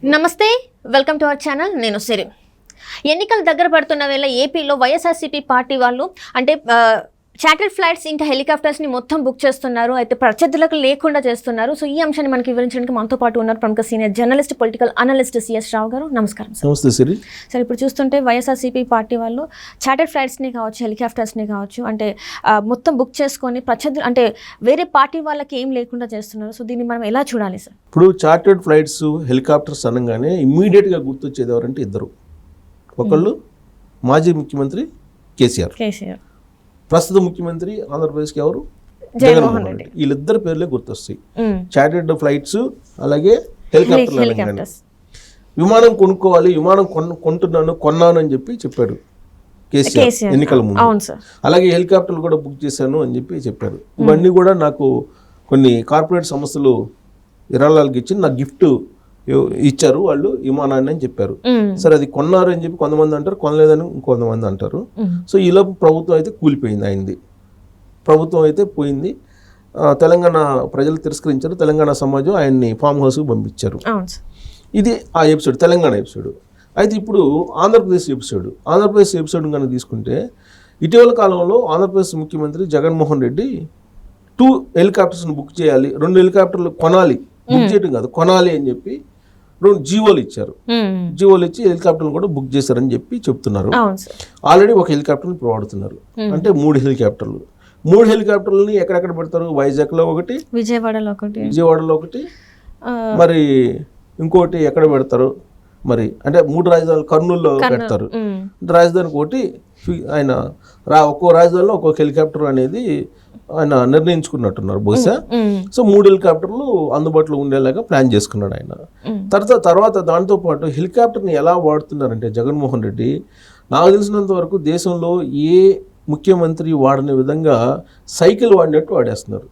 నమస్తే welcome to our channel. నేను సిరి. ఎన్నికలు దగ్గర పడుతున్న వేళ ఏపీలో వైఎస్ఆర్సీపీ పార్టీ వాళ్ళు అంటే చార్టర్డ్ ఫ్లైట్స్ ఇంకా హెలికాప్టర్స్ని మొత్తం బుక్ చేస్తున్నారు. అయితే ప్రత్యర్థులకు లేకుండా చేస్తున్నారు. సో ఈ అంశాన్ని మనకి వివరించడానికి మనతో పాటు ఉన్నారు ప్రముఖ senior journalist, political analyst CS Rao గారు. నమస్కారం సార్. నమస్తే సిరి. సార్, ఇప్పుడు చూస్తుంటే వైఎస్ఆర్సీపీ పార్టీ వాళ్ళు చార్టర్డ్ ఫ్లైట్స్ని కావచ్చు, హెలికాప్టర్స్ని కావచ్చు అంటే మొత్తం బుక్ చేసుకొని ప్రత్యర్థులు అంటే వేరే పార్టీ వాళ్ళకి ఏం లేకుండా చేస్తున్నారు. సో దీన్ని మనం ఎలా చూడాలి సార్? ఇప్పుడు చార్టర్డ్ ఫ్లైట్స్, హెలికాప్టర్స్ అనగానే ఇమ్మీడియట్గా గుర్తొచ్చేది ఎవరంటే ఇద్దరు. ఒకళ్ళు మాజీ ముఖ్యమంత్రి కేసీఆర్, ప్రస్తుత ముఖ్యమంత్రి ఆంధ్రప్రదేశ్కి ఎవరు? జగన్మోహన్ రెడ్డి. వీళ్ళిద్దరు పేర్లే గుర్తొస్తాయి. చార్టర్డ్ ఫ్లైట్స్ అలాగే హెలికాప్టర్లు. విమానం కొనుక్కోవాలి, విమానం కొన్నాను అని చెప్పాడు కేసీఆర్ ఎన్నికల ముందు. అలాగే హెలికాప్టర్లు కూడా బుక్ చేశాను అని చెప్పారు. ఇవన్నీ కూడా నాకు కొన్ని కార్పొరేట్ సంస్థలు విరాళాలకు ఇచ్చి నాకు గిఫ్ట్ ఇచ్చారు వాళ్ళు విమానాన్ని అని చెప్పారు. సరే, అది కొన్నారు అని చెప్పి కొంతమంది అంటారు, కొనలేదని ఇంకొంతమంది అంటారు. సో ఈలోపు ప్రభుత్వం అయితే కూలిపోయింది, అయింది. ప్రభుత్వం అయితే పోయింది. తెలంగాణ ప్రజలు తిరస్కరించారు. తెలంగాణ సమాజం ఆయన్ని ఫామ్ హౌస్కి పంపించారు. ఇది ఆ ఎపిసోడ్, తెలంగాణ ఎపిసోడ్. అయితే ఇప్పుడు ఆంధ్రప్రదేశ్ ఎపిసోడ్ కనుక తీసుకుంటే, ఇటీవల కాలంలో ఆంధ్రప్రదేశ్ ముఖ్యమంత్రి జగన్మోహన్ రెడ్డి 2 హెలికాప్టర్స్ని బుక్ చేయాలి, 2 హెలికాప్టర్లు కొనాలి, బుక్ చేయడం కాదు కొనాలి అని చెప్పి 2 జీవోలు ఇచ్చారు. జీవోలు ఇచ్చి హెలికాప్టర్లు కూడా బుక్ చేశారని చెప్తున్నారు. ఆల్రెడీ ఒక హెలికాప్టర్ని ఇప్పుడు వాడుతున్నారు. అంటే 3 హెలికాప్టర్లు. 3 హెలికాప్టర్లని ఎక్కడెక్కడ పెడతారు? వైజాగ్లో ఒకటి, విజయవాడలో ఒకటి, మరి ఇంకోటి ఎక్కడ పెడతారు మరి? అంటే 3 రాజధానులు కర్నూలులో పెడతారు. రాజధానికి ఒకటి ఆయన ఒక్కో రాజధానిలో ఒక్కొక్క హెలికాప్టర్ అనేది ఆయన నిర్ణయించుకున్నట్టున్నారు బహుశా. సో 3 హెలికాప్టర్లు అందుబాటులో ఉండేలాగా ప్లాన్ చేసుకున్నాడు ఆయన. తర్వాత దాంతోపాటు హెలికాప్టర్ని ఎలా వాడుతున్నారంటే జగన్మోహన్ రెడ్డి, నాకు తెలిసినంత వరకు దేశంలో ఏ ముఖ్యమంత్రి వాడని విధంగా సైకిల్ వాడినట్టు వాడేస్తున్నారు.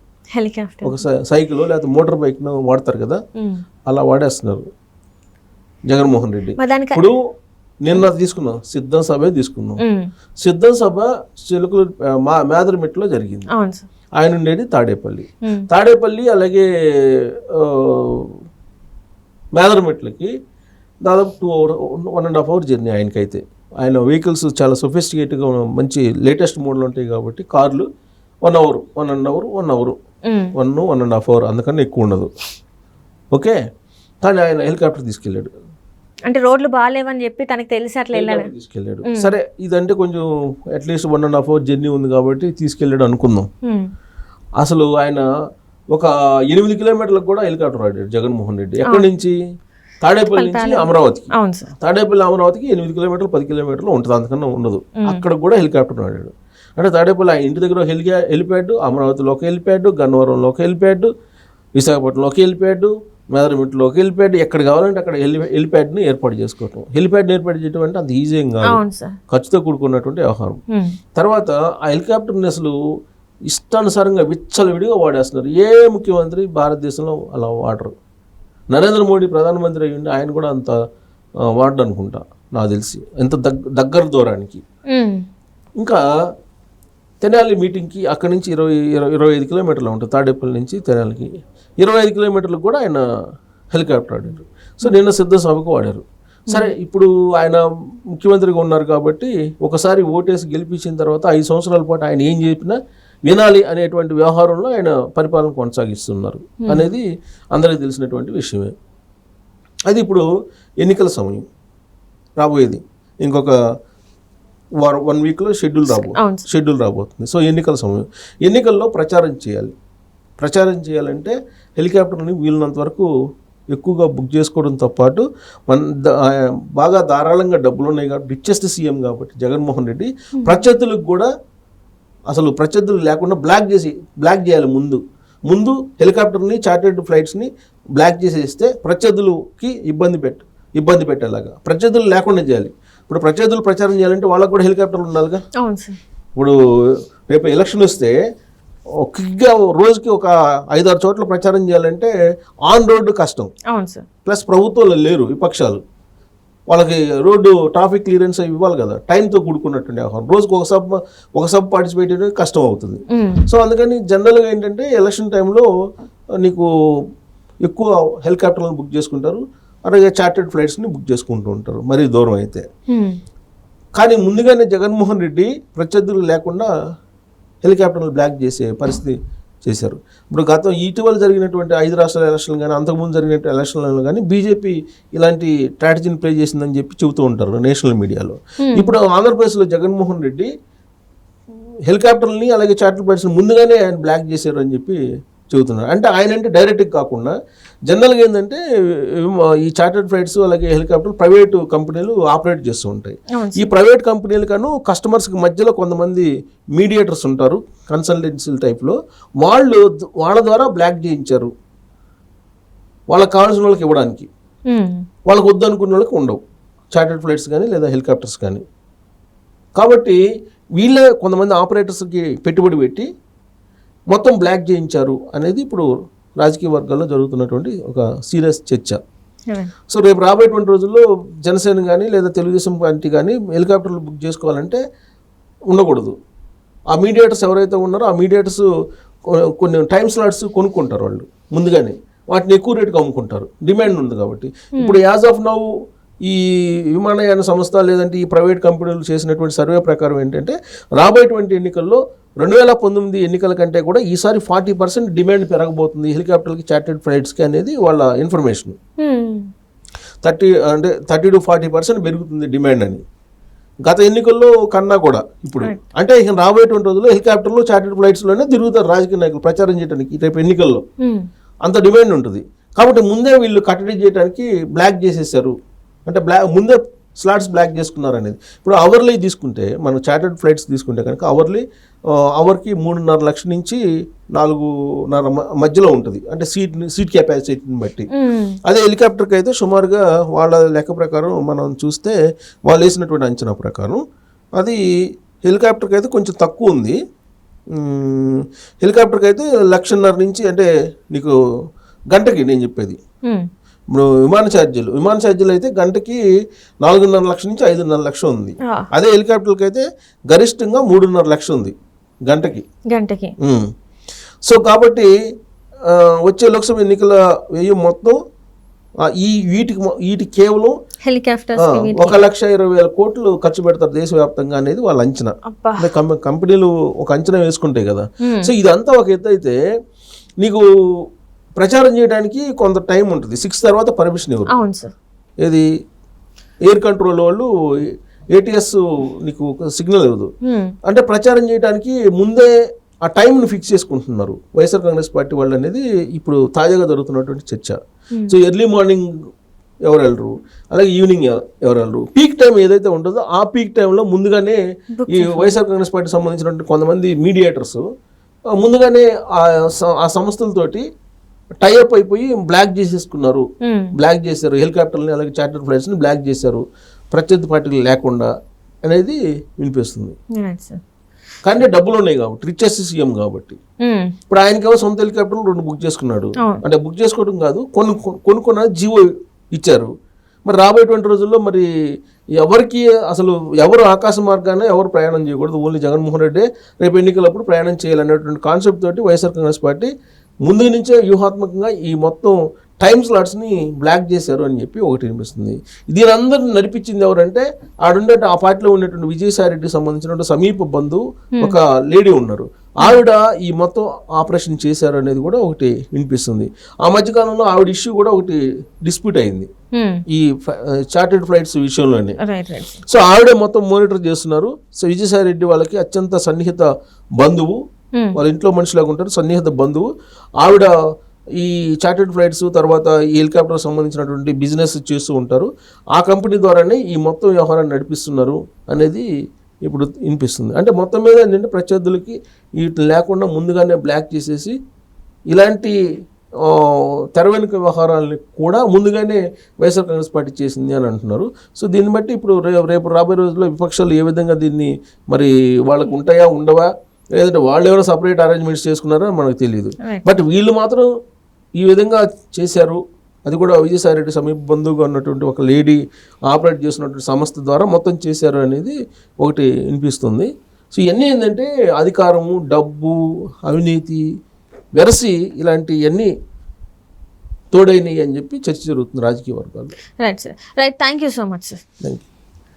ఒక సైకిల్ లేదా మోటార్ బైక్ను వాడతారు కదా, అలా వాడేస్తున్నారు జగన్మోహన్ రెడ్డి. ఇప్పుడు నిన్న తీసుకున్నాం, సిద్ధం సభ చిలుకలు మేదరమెట్లో జరిగింది. ఆయన ఉండేది తాడేపల్లి అలాగే మేదరమెట్లకి దాదాపు 1.5 hour జర్నీ ఆయనకైతే. ఆయన వెహికల్స్ చాలా సొఫిస్టికేట్గా మంచి లేటెస్ట్ మోడల్ ఉంటాయి కాబట్టి కార్లు 1 hour, 1.5 hour అందుకని ఎక్కువ ఉండదు. ఓకే, కానీ ఆయన హెలికాప్టర్ తీసుకెళ్ళాడు. అంటే రోడ్లు బాగాలేవని చెప్పి తనకు తెలిసి అట్లా తీసుకెళ్ళాడు. సరే, ఇదంటే కొంచెం అట్లీస్ట్ 1.5 hour జర్నీ ఉంది కాబట్టి తీసుకెళ్ళాడు అనుకుందాం. అసలు ఆయన ఒక 8 కిలోమీటర్లకు కూడా హెలికాప్టర్ వాడాడు జగన్మోహన్ రెడ్డి. ఎక్కడి నుంచి? తాడేపల్లి నుంచి అమరావతికి. తాడేపల్లి అమరావతికి 8 కిలోమీటర్లు 10 కిలోమీటర్లు ఉంటుంది, అంతకన్నా ఉండదు. అక్కడ కూడా హెలికాప్టర్ వాడాడు. అంటే తాడేపల్లి ఆయన ఇంటి దగ్గర హెలిప్యాడ్, అమరావతిలో ఒక హెలిప్యాడ్, గన్నవరంలో ఒక హెలిప్యాడ్, విశాఖపట్నంలో ఒక హెలిప్యాడ్, మేదరమెట్లో ఒక హెలిప్యాడ్, ఎక్కడ కావాలంటే అక్కడ హెలిప్యాడ్ని ఏర్పాటు చేసుకోవటం. హెలిప్యాడ్ని ఏర్పాటు చేయడం అంటే అంత ఈజీ ఏం కాదు, ఖర్చుతో కూడుకున్నటువంటి వ్యవహారం. తర్వాత ఆ హెలికాప్టర్ని అసలు ఇష్టానుసారంగా విచ్చలవిడిగా వాడేస్తున్నారు. ఏ ముఖ్యమంత్రి భారతదేశంలో అలా వాడరు. నరేంద్ర మోడీ ప్రధానమంత్రి అయ్యిండి, ఆయన కూడా అంత వాడడు అనుకుంటా నాకు తెలిసి, ఎంత దగ్గర దూరానికి. ఇంకా తెనాలి మీటింగ్కి అక్కడి నుంచి 25 కిలోమీటర్లు ఉంటుంది తాడేపల్లి నుంచి తెనాలికి. 25 కిలోమీటర్లకు కూడా ఆయన హెలికాప్టర్ వాడారు. సో నిన్న సిద్ధ సభకు వాడారు. సరే, ఇప్పుడు ఆయన ముఖ్యమంత్రిగా ఉన్నారు కాబట్టి ఒకసారి ఓటేసి గెలిపించిన తర్వాత 5 సంవత్సరాల పాటు ఆయన ఏం చెప్పినా వినాలి అనేటువంటి వ్యవహారంలో ఆయన పరిపాలన కొనసాగిస్తున్నారు అనేది అందరికీ తెలిసినటువంటి విషయమే. అది ఇప్పుడు ఎన్నికల సమయం రాబోయేది, ఇంకొక 1 weekలో షెడ్యూల్ రాబోతుంది. సో ఎన్నికల సమయం, ఎన్నికల్లో ప్రచారం చేయాలంటే హెలికాప్టర్ని వీలున్నంత వరకు ఎక్కువగా బుక్ చేసుకోవడంతో పాటు బాగా ధారాళంగా డబ్బులు ఉన్నాయి కాబట్టి, రిచెస్ట్ సీఎం కాబట్టి జగన్మోహన్ రెడ్డి ప్రత్యర్థులకు కూడా అసలు ప్రత్యర్థులు లేకుండా బ్లాక్ చేయాలి. ముందు హెలికాప్టర్ని, చార్టర్డ్ ఫ్లైట్స్ని బ్లాక్ చేసేస్తే ప్రత్యర్థులకి ఇబ్బంది పెట్టేలాగా ప్రత్యర్థులు లేకుండా చేయాలి. ఇప్పుడు ప్రత్యర్థులు ప్రచారం చేయాలంటే వాళ్ళకు కూడా హెలికాప్టర్లు ఉండాలిగా. ఇప్పుడు రేపు ఎలక్షన్ వస్తే క్విక్గా రోజుకి ఒక 5-6 చోట్ల ప్రచారం చేయాలంటే ఆన్ రోడ్డు కష్టం. ప్లస్ ప్రభుత్వాలు లేరు, విపక్షాలు, వాళ్ళకి రోడ్డు ట్రాఫిక్ క్లియరెన్స్ ఇవ్వాలి కదా, టైంతో కూడుకున్నటువంటి వ్యవహారం. రోజుకి ఒక సబ్ పార్టిసిపేట్ చేయడం కష్టం అవుతుంది. సో అందుకని జనరల్గా ఏంటంటే ఎలక్షన్ టైంలో నీకు ఎక్కువ హెలికాప్టర్లను బుక్ చేసుకుంటారు. అలాగే చార్టెడ్ ఫ్లైట్స్ని బుక్ చేసుకుంటూ ఉంటారు మరీ దూరం అయితే. కానీ ముందుగానే జగన్మోహన్ రెడ్డి ప్రత్యర్థులు లేకుండా హెలికాప్టర్లు బ్లాక్ చేసే పరిస్థితి చేశారు. ఇప్పుడు ఇటీవల జరిగినటువంటి 5 రాష్ట్రాల ఎలక్షన్లు కానీ అంతకుముందు జరిగినటువంటి ఎలక్షన్లలో కానీ బీజేపీ ఇలాంటి స్ట్రాటజీని ప్లే చేసిందని చెప్పి చెబుతూ ఉంటారు నేషనల్ మీడియాలో. ఇప్పుడు ఆంధ్రప్రదేశ్లో జగన్మోహన్ రెడ్డి హెలికాప్టర్లని అలాగే చార్టెడ్ ఫ్లైట్స్ని ముందుగానే ఆయన బ్లాక్ చేశారు అని చెప్పి చెబుతున్నారు. అంటే ఆయన అంటే డైరెక్ట్గా కాకుండా జనరల్గా ఏంటంటే ఈ చార్టెడ్ ఫ్లైట్స్ అలాగే హెలికాప్టర్ ప్రైవేటు కంపెనీలు ఆపరేట్ చేస్తూ ఉంటాయి. ఈ ప్రైవేట్ కంపెనీలకను కస్టమర్స్కి మధ్యలో కొంతమంది మీడియేటర్స్ ఉంటారు కన్సల్టెన్సీల టైప్లో, వాళ్ళ ద్వారా బ్లాక్ చేయించారు వాళ్ళకి కావాల్సిన వాళ్ళకి ఇవ్వడానికి. వాళ్ళకి వద్దనుకున్న వాళ్ళకి ఉండవు చార్టెడ్ ఫ్లైట్స్ కానీ లేదా హెలికాప్టర్స్ కానీ. కాబట్టి వీళ్ళే కొంతమంది ఆపరేటర్స్కి పెట్టుబడి పెట్టి మొత్తం బ్లాక్ చేయించారు అనేది ఇప్పుడు రాజకీయ వర్గాల్లో జరుగుతున్నటువంటి ఒక సీరియస్ చర్చ. సో రేపు రాబోయేటువంటి రోజుల్లో జనసేన కానీ లేదా తెలుగుదేశం పార్టీ కానీ హెలికాప్టర్లు బుక్ చేసుకోవాలంటే ఉండకూడదు. ఆ మీడియేటర్స్ ఎవరైతే ఉన్నారో ఆ మీడియేటర్స్ కొన్ని టైమ్ స్లాట్స్ కొనుక్కుంటారు వాళ్ళు ముందుగానే, వాటిని ఎక్కువ రేటుకి అమ్ముకుంటారు, డిమాండ్ ఉంది కాబట్టి. ఇప్పుడు యాజ్ ఆఫ్ నౌ ఈ విమానయాన సంస్థ లేదంటే ఈ ప్రైవేట్ కంపెనీలు చేసినటువంటి సర్వే ప్రకారం ఏంటంటే రాబోయేటువంటి ఎన్నికల్లో 2019 ఎన్నికల కంటే కూడా ఈసారి 40% డిమాండ్ పెరగబోతుంది హెలికాప్టర్కి చార్టెడ్ ఫ్లైట్స్కి అనేది వాళ్ళ ఇన్ఫర్మేషన్. 30 to 40% పెరుగుతుంది డిమాండ్ అని గత ఎన్నికల్లో కన్నా కూడా. ఇప్పుడు అంటే ఇక రాబోయేటువంటి రోజుల్లో హెలికాప్టర్లు చార్టెడ్ ఫ్లైట్స్లోనే తిరుగుతారు రాజకీయ నాయకులు ప్రచారం చేయడానికి రేపు ఎన్నికల్లో. అంత డిమాండ్ ఉంటుంది కాబట్టి ముందే వీళ్ళు కట్టడి చేయడానికి బ్లాక్ చేసేసారు. అంటే ముందే స్లాట్స్ బ్లాక్ చేసుకున్నారు అనేది. ఇప్పుడు అవర్లీ తీసుకుంటే మనం చార్టెడ్ ఫ్లైట్స్ తీసుకుంటే కనుక అవర్కి 3.5 లక్షల నుంచి 4.5 మధ్యలో ఉంటుంది, అంటే సీట్ కెపాసిటీని బట్టి. అదే హెలికాప్టర్కి అయితే సుమారుగా వాళ్ళ లెక్క ప్రకారం మనం చూస్తే వాళ్ళు వేసినటువంటి అంచనా ప్రకారం అది హెలికాప్టర్కి అయితే కొంచెం తక్కువ ఉంది. హెలికాప్టర్కి అయితే 1.5 నుంచి, అంటే నీకు గంటకి నేను చెప్పేది ఇప్పుడు విమాన ఛార్జీలు అయితే గంటకి 4.5 లక్షల నుంచి 5.5 లక్షలు ఉంది. అదే హెలికాప్టర్కి అయితే గరిష్టంగా 3.5 లక్షలు ఉంది గంటకి. సో కాబట్టి వచ్చే లోక్సభ ఎన్నికల వ్యయం మొత్తం వీటికి కేవలం హెలికాప్టర్ 1,20,000 కోట్లు ఖర్చు పెడతారు దేశవ్యాప్తంగా అనేది వాళ్ళ అంచనా. కంపెనీలు ఒక అంచనా వేసుకుంటాయి కదా. సో ఇదంతా ఒక ఎత్తు అయితే నీకు ప్రచారం చేయడానికి కొంత టైం ఉంటుంది. 6 తర్వాత పర్మిషన్ ఇవ్వరు. ఏది ఎయిర్ కంట్రోల్ వాళ్ళు ATS నీకు సిగ్నల్ ఇవ్వదు. అంటే ప్రచారం చేయడానికి ముందే ఆ టైంను ఫిక్స్ చేసుకుంటున్నారు వైఎస్ఆర్ కాంగ్రెస్ పార్టీ వాళ్ళు అనేది ఇప్పుడు తాజాగా జరుగుతున్నటువంటి చర్చ. సో ఎర్లీ మార్నింగ్ ఎవరు వెళ్ళరు, అలాగే ఈవినింగ్ ఎవరు వెళ్ళరు. పీక్ టైం ఏదైతే ఉంటుందో ఆ పీక్ టైంలో ముందుగానే ఈ వైఎస్ఆర్ కాంగ్రెస్ పార్టీ సంబంధించినటువంటి కొంతమంది మీడియేటర్స్ ముందుగానే ఆ సంస్థలతోటి టైఅప్ అయిపోయి బ్లాక్ చేసేసుకున్నారు. బ్లాక్ చేశారు హెలికాప్టర్ని అలాగే చార్టర్డ్ ఫ్లైట్స్ని బ్లాక్ చేశారు ప్రత్యర్థి పార్టీలు లేకుండా అనేది వినిపిస్తుంది. కానీ డబ్బులు ఉన్నాయి కాబట్టి రిచెస్ట్ సీఎం కాబట్టి ఇప్పుడు ఆయనకేమో సొంత హెలికాప్టర్లు 2 బుక్ చేసుకున్నాడు. అంటే బుక్ చేసుకోవడం కాదు, కొనుక్కున్న జీవో ఇచ్చారు. మరి రాబోయేటువంటి రోజుల్లో మరి ఎవరు ఆకాశ మార్గాన ఎవరు ప్రయాణం చేయకూడదు, ఓన్లీ జగన్మోహన్ రెడ్డి రేపు ఎన్నికలప్పుడు ప్రయాణం చేయాలనేటువంటి కాన్సెప్ట్ తోటి వైఎస్ఆర్ కాంగ్రెస్ పార్టీ ముందు నుంచే వ్యూహాత్మకంగా ఈ మొత్తం టైమ్ స్లాట్స్ని బ్లాక్ చేశారు అని చెప్పి ఒకటి అనిపిస్తుంది. దీని అందరిని నడిపించింది ఎవరంటే ఆ పార్టీలో ఉన్నటువంటి విజయసాయి రెడ్డికి సంబంధించినటువంటి సమీప బంధువు ఒక లేడీ ఉన్నారు. ఆవిడ ఈ మొత్తం ఆపరేషన్ చేశారు అనేది కూడా ఒకటి వినిపిస్తుంది. ఆ మధ్యకాలంలో ఆవిడ ఇష్యూ కూడా ఒకటి డిస్ప్యూట్ అయింది ఈ చార్టెడ్ ఫ్లైట్స్ విషయంలోనే. సో ఆవిడే మొత్తం మానిటర్ చేస్తున్నారు. సో విజయసాయి రెడ్డి వాళ్ళకి అత్యంత సన్నిహిత బంధువు, వాళ్ళ ఇంట్లో మనిషిలాగా ఉంటారు, సన్నిహిత బంధువు. ఆవిడ ఈ చార్టెడ్ ఫ్లైట్స్ తర్వాత ఈ హెలికాప్టర్ సంబంధించినటువంటి బిజినెస్ చేస్తూ ఉంటారు. ఆ కంపెనీ ద్వారానే ఈ మొత్తం వ్యవహారాన్ని నడిపిస్తున్నారు అనేది ఇప్పుడు వినిపిస్తుంది. అంటే మొత్తం మీద ఏంటంటే ప్రత్యర్థులకి వీటి లేకుండా ముందుగానే బ్లాక్ చేసేసి ఇలాంటి తెర వెనుక వ్యవహారాలని కూడా ముందుగానే వైఎస్ఆర్ కాంగ్రెస్ పార్టీ చేసింది అని అంటున్నారు. సో దీన్ని బట్టి ఇప్పుడు రేపు రాబోయే రోజుల్లో విపక్షాలు ఏ విధంగా దీన్ని మరి వాళ్ళకు ఉంటాయా ఉండవా, లేదంటే వాళ్ళు ఎవరో సపరేట్ అరేంజ్మెంట్స్ చేసుకున్నారో మనకు తెలియదు. బట్ వీళ్ళు మాత్రం ఈ విధంగా చేశారు. అది కూడా విజయసాయి రెడ్డి సమీప బంధువుగా ఉన్నటువంటి ఒక లేడీ ఆపరేట్ చేసినటువంటి సంస్థ ద్వారా మొత్తం చేశారు అనేది ఒకటి వినిపిస్తుంది. సో ఇవన్నీ ఏంటంటే అధికారము, డబ్బు, అవినీతి, వెరసి ఇలాంటివన్నీ తోడైనవి అని చెప్పి చర్చ జరుగుతుంది రాజకీయ వర్గాల్లో. Right sir, right, thank you so much sir. Thank you.